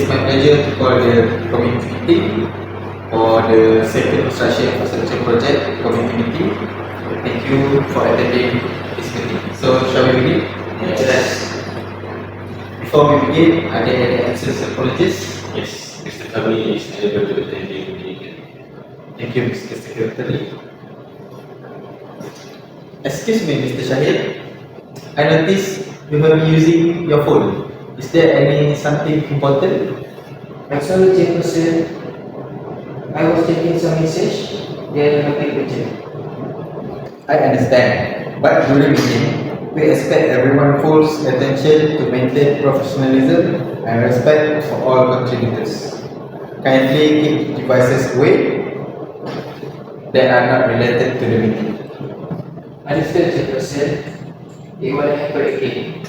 it's my pleasure to call the committee meeting for the second construction infrastructure project committee meeting. Thank you for attending this meeting. So, shall we begin? Yes. Before we begin, are there any absence apologies? Yes, Mr. Kami is able to attend the meeting. Thank you, Mr. Secretary. Excuse me, Mr. Shahid. I noticed you have been using your phone. Is there something important? I'm sorry, Chairperson. I was checking some message. They are nothing urgent. I understand, but during meeting, we expect everyone full attention to maintain professionalism and respect for all contributors. Kindly keep devices away that are not related to the meeting. Understood, Chairperson. It will happen again.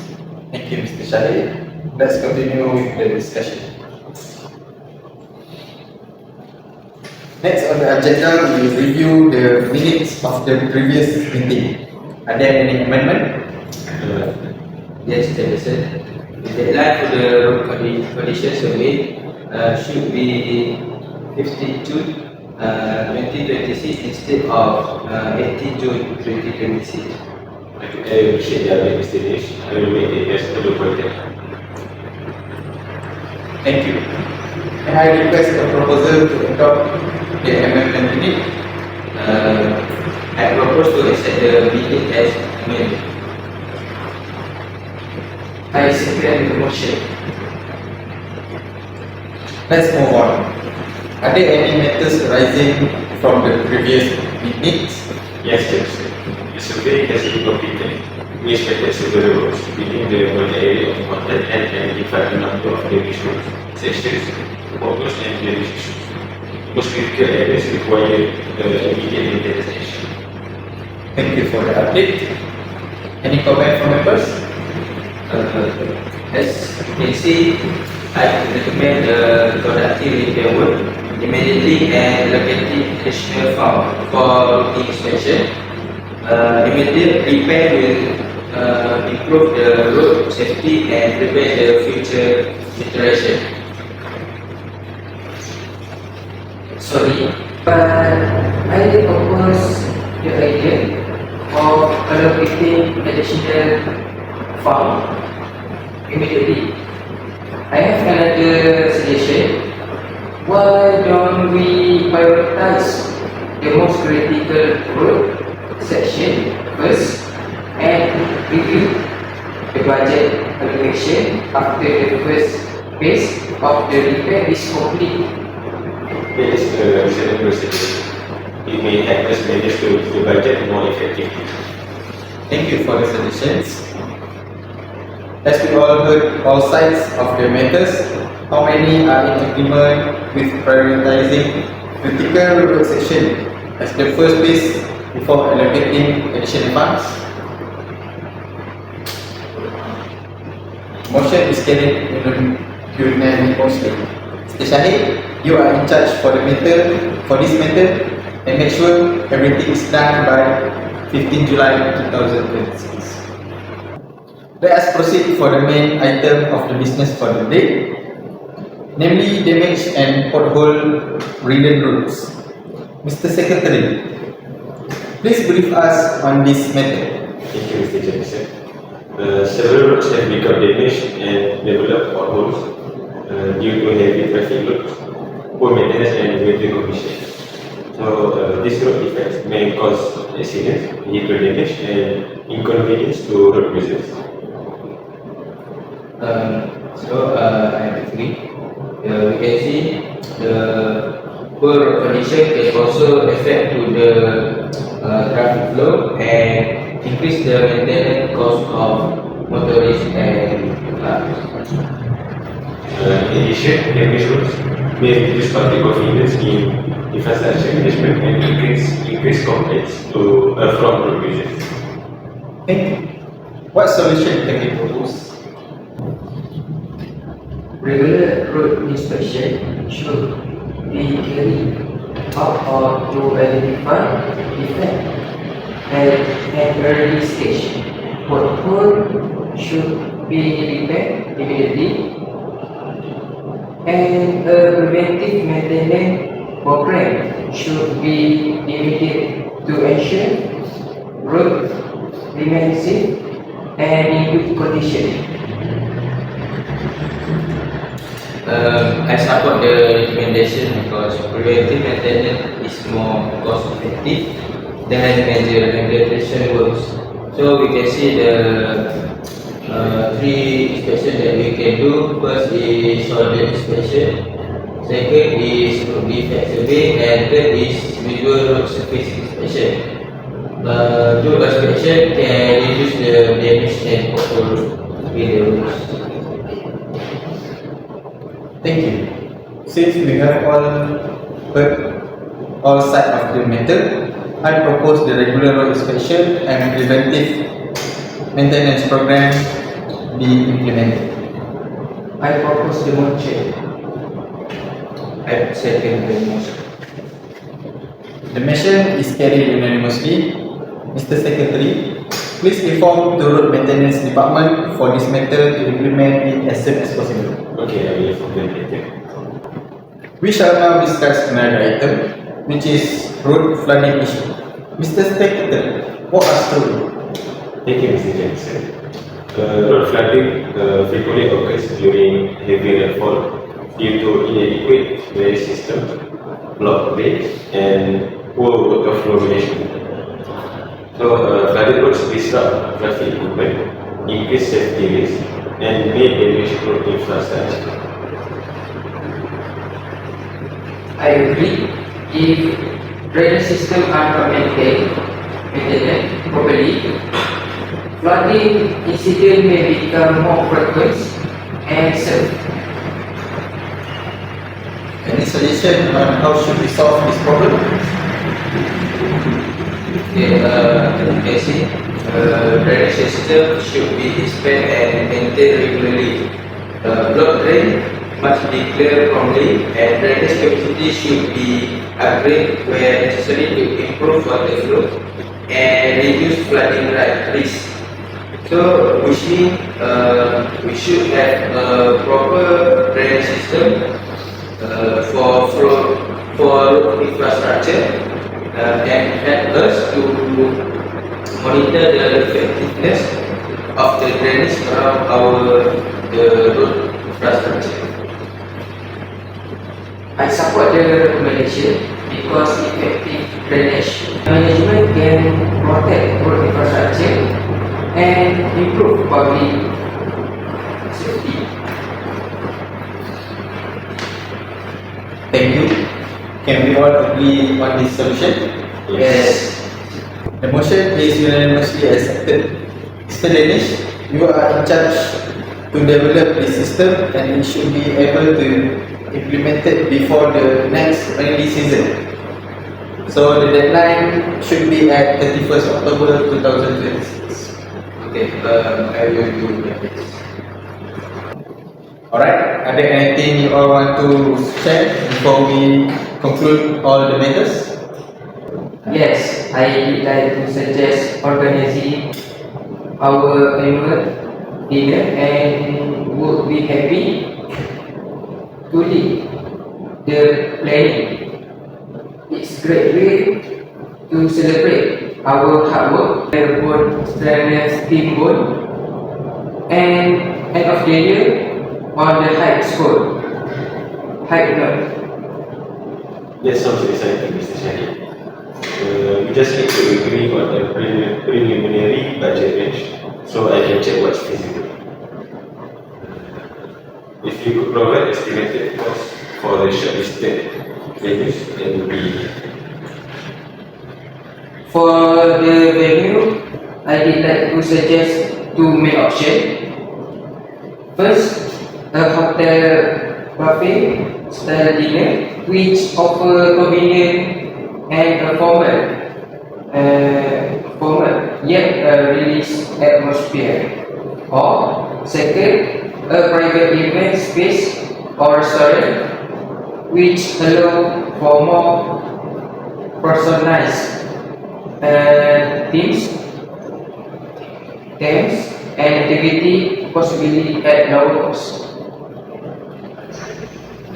Thank you, Mr. Shahid. Let's continue with the discussion. Next on the agenda, we will review the minutes of the previous meeting. Are there any amendment? Yes, Chairperson. The deadline for the road condition survey should be 15 June 2026 instead of 18 June 2026. I appreciate the update, Mr. Dinesh. I will make it as per the project. Thank you. Can I request a proposal to adopt the amendment minute? I propose to accept the minute as amended. I second the motion. Let's move on. Are there any matters arising from the previous meetings? Yes, yes. The survey has been completed. We inspected several roads within the one area of contact and identified a number of damage roads, sections, potholes and damage issues. Most critical areas require immediate maintenance action. Thank you for the update. Any comment from members? As you can see, I recommend the productive repair work immediately and allocating additional fund for routine inspection. Immediate repair will improve the road safety and prevent the future deterioration. Sorry, but I propose the idea of allocating additional fund immediately. I have another suggestion. Why don't we prioritize the most critical road section first and review the budget allocation after the first phase of the repair is complete? That is a reasonable suggestion. It may help us manage the budget more effectively. Thank you for the suggestions. As we all heard all sides of the matters, how many are in agreement with prioritizing critical road section as the first phase before allocating additional funds? Motion is carried unanimously. Mr. Shahid, you are in charge for this matter, and make sure everything is done by 15 July 2026. Let us proceed for the main item of the business for the day, namely damage and pothole-ridden roads. Mr. Secretary, please brief us on this matter. Thank you, Mr. Jackson. Several roads have become damaged and developed potholes due to heavy traffic loads, poor maintenance and weather conditions. So, these road defects may cause accidents, vehicle damage and inconvenience to road users. I agree. We can see the poor road condition can also affect to the traffic flow and increase the maintenance cost of motorists and cars. In addition, damaged roads may reduce public confidence in infrastructure management and increase complaints from road users. Thank you. What solution can we propose? Regular road inspection should be carried out to identify defect at an early stage. Pothole should be repaired immediately and a preventive maintenance program should be immediate to ensure road remains safe and in good condition. I support the recommendation because preventive maintenance is more cost effective than major rehabilitation works. So we can see the three inspection that we can do. First is solid inspection, second is road defect survey, and third is visual road surface inspection. Two inspection can reduce the damage and pothole in the roads. Thank you. Since we have all heard all sides of the matter, I propose the regular road inspection and preventive maintenance program be implemented. I propose the motion. I second the motion. The motion is carried unanimously. Mr. Secretary, please inform the road maintenance department for this matter to implement it as soon as possible. Okay, I will inform them later. We shall now discuss another item, which is road flooding issue. Mr. Secretary, walk us through. Thank you, Mr. Jackson. Road flooding frequently occurs during heavy rainfall due to inadequate drainage system, blocked roads, and poor water flow management. So, flooded roads disrupt traffic movement, increase safety risks, and may damage road infrastructure. I agree. If drainage system are not maintained properly, flooding incident may become more frequent and safe. Any suggestion on how should we solve this problem? Okay, as you can see, drainage system should be inspected and maintained regularly. Block drain must be cleared promptly, and drainage capacity should be upgraded where necessary to improve water flow and reduce flooding risk. So, which means we should have a proper drainage system for road infrastructure and help us to monitor the effectiveness of the drainage around the road infrastructure. I support the recommendation because effective drainage management can protect road infrastructure and improve public safety. Thank you. Can we all agree on this solution? Yes. The motion is unanimously accepted. Mr. Danish, you are in charge to develop this system and it should be able to implement it before the next rainy season. So the deadline should be at 31st October 2026. Okay, I will do that. Alright, are there anything you all want to share before we conclude all the matters? Yes, I would like to suggest organizing our annual dinner and would be happy to lead the planning. It's great way to celebrate our hard work, both strenuous teamwork, and end of the year on the high note. That sounds exciting, Mr. Shahid. We just need to agree on the preliminary budget range so I can check what's feasible. If you could provide estimated cost for the shortlisted venues, that would be. For the venue, I would like to suggest two main options. First, a hotel buffet style dinner which offer convenient and formal yet release atmosphere. Or second, a private event space or restaurant which allow for more personalized themes and activity possibly at low cost.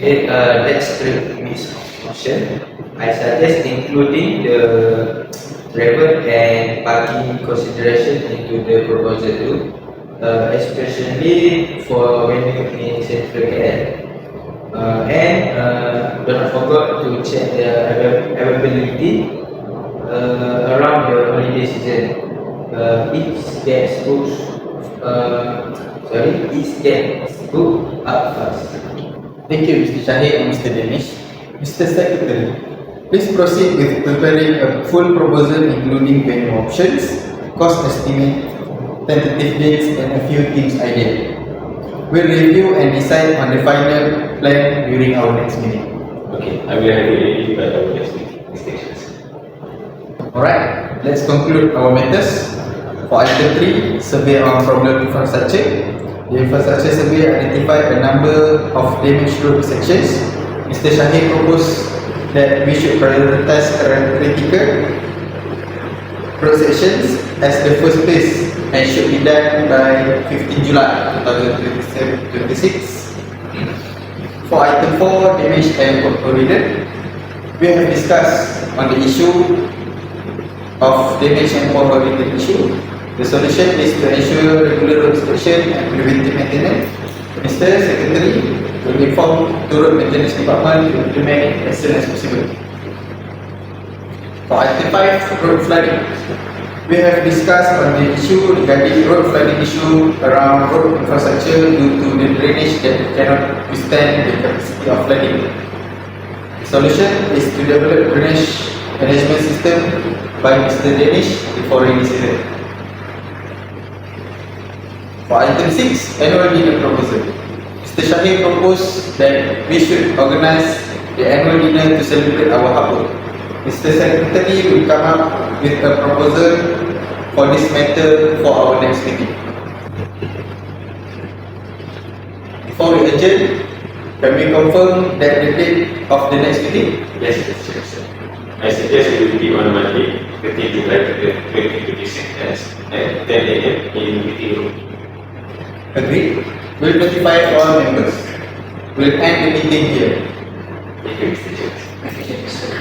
Okay, that's the misconception. I suggest including the travel and parking consideration into the proposal too, especially for venue in Central KL. And do not forget to check the availability around the holiday season. Each gets booked up fast. Thank you, Mr. Shahid and Mr. Danish. Mr. Secretary, please proceed with preparing a full proposal including venue options, cost estimate, tentative dates, and a few themes idea. We'll review and decide on the final plan during our next meeting. Okay, I will have it ready by our next meeting. Alright, let's conclude our matters. For item 3, survey on problem infrastructure. The infrastructure survey identified a number of damaged road sections. Mr. Shahid proposed that we should prioritize current critical road sections as the first phase and should be done by 15 July 2026. For item 4, damaged and corroded, we have discussed on the issue of damage and corroded issue. The solution is to ensure regular road inspection and preventive maintenance. Mr. Secretary will inform the Road Maintenance Department to implement it as soon as possible. For item 5, road flooding. We have discussed on the issue regarding road flooding issue around road infrastructure due to the drainage that cannot withstand the capacity of flooding. The solution is to develop drainage management system by Mr. Danish before rainy season. For item 6, annual dinner proposal. Mr. Shahid proposed that we should organize the annual dinner to celebrate our harbor. Mr. Secretary will come up with a proposal for this matter for our next meeting. Before we adjourn, can we confirm that the date of the next meeting? Yes, Mr. Chair. I suggest it will be on Monday, 13 July 2026 at 10 a.m. in meeting room. Agreed? We'll notify all members. We'll end the meeting here. Thank you, Mr. Chair. Thank you, sir.